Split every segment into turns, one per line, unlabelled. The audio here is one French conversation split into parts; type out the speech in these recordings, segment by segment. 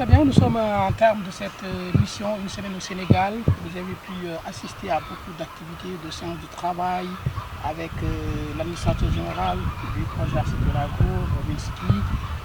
très bien, nous sommes en termes de cette mission, une semaine au Sénégal. Vous avez pu assister à beaucoup d'activités, de séances de travail avec l'administrateur général du projet Archipelago, Robinski,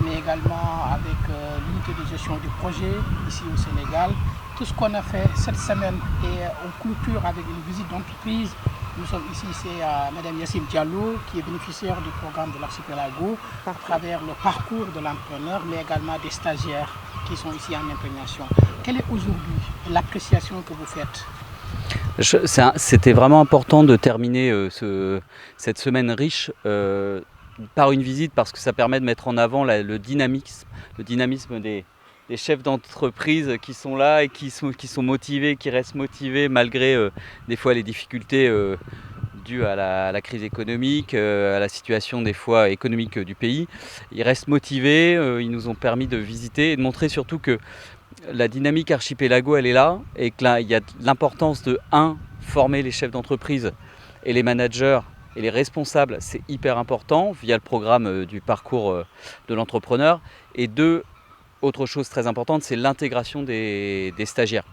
mais également avec l'unité de gestion du projet ici au Sénégal. Tout ce qu'on a fait cette semaine et en clôture avec une visite d'entreprise. Nous sommes ici, c'est Mme Yassine Diallo qui est bénéficiaire du programme de l'Archipelago à travers le parcours de l'entrepreneur, mais également des stagiaires qui sont ici en imprégnation. Quelle est aujourd'hui l'appréciation que vous faites?
C'était vraiment important de terminer cette semaine riche par une visite parce que ça permet de mettre en avant le dynamisme des chefs d'entreprise qui sont là et qui sont motivés, qui restent motivés malgré des fois les difficultés dues à la crise économique, à la situation des fois économique du pays. Ils restent motivés, ils nous ont permis de visiter et de montrer surtout que la dynamique Archipelago, elle est là et que là, il y a l'importance de former les chefs d'entreprise et les managers et les responsables, c'est hyper important via le programme du parcours de l'entrepreneur. Et deux, autre chose très importante, c'est l'intégration des stagiaires.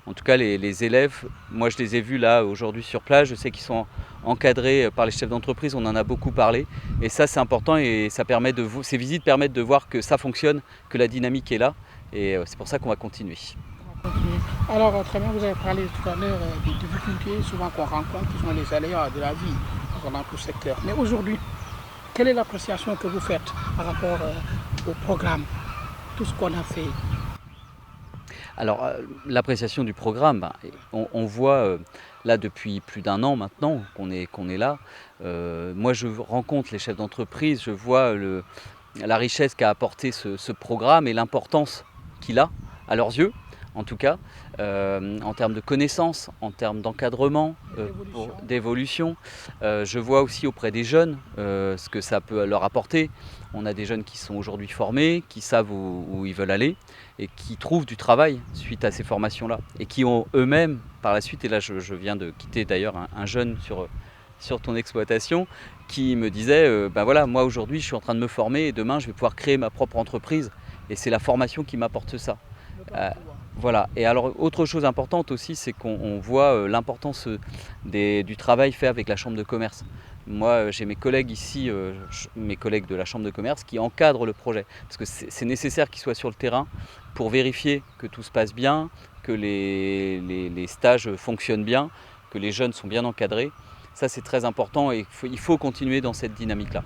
En tout cas, les élèves, moi je les ai vus là aujourd'hui sur place, je sais qu'ils sont encadrés par les chefs d'entreprise, on en a beaucoup parlé. Et ça c'est important et ces visites permettent de voir que ça fonctionne, que la dynamique est là. Et c'est pour ça qu'on va continuer.
Alors très bien, vous avez parlé tout à l'heure des difficultés souvent qu'on rencontre, qui sont les aléas de la vie dans tout secteur. Mais aujourd'hui, quelle est l'appréciation que vous faites par rapport au programme, tout ce qu'on a fait?
Alors l'appréciation du programme, on voit là depuis plus d'un an maintenant qu'on est là. Moi je rencontre les chefs d'entreprise, je vois la richesse qu'a apporté ce programme et l'importance qu'il a à leurs yeux, en tout cas, en termes de connaissances, en termes d'encadrement, d'évolution. Je vois aussi auprès des jeunes ce que ça peut leur apporter. On a des jeunes qui sont aujourd'hui formés, qui savent où ils veulent aller et qui trouvent du travail suite à ces formations-là et qui ont eux-mêmes par la suite, et là je viens de quitter d'ailleurs un jeune sur ton exploitation qui me disait ben voilà, moi aujourd'hui je suis en train de me former et demain je vais pouvoir créer ma propre entreprise et c'est la formation qui m'apporte ça. Voilà. Et alors autre chose importante aussi, c'est qu'on voit l'importance du travail fait avec la chambre de commerce. Moi j'ai mes collègues ici, mes collègues de la chambre de commerce qui encadrent le projet parce que c'est nécessaire qu'ils soient sur le terrain pour vérifier que tout se passe bien, que les stages fonctionnent bien, que les jeunes sont bien encadrés. Ça c'est très important et il faut continuer dans cette dynamique-là.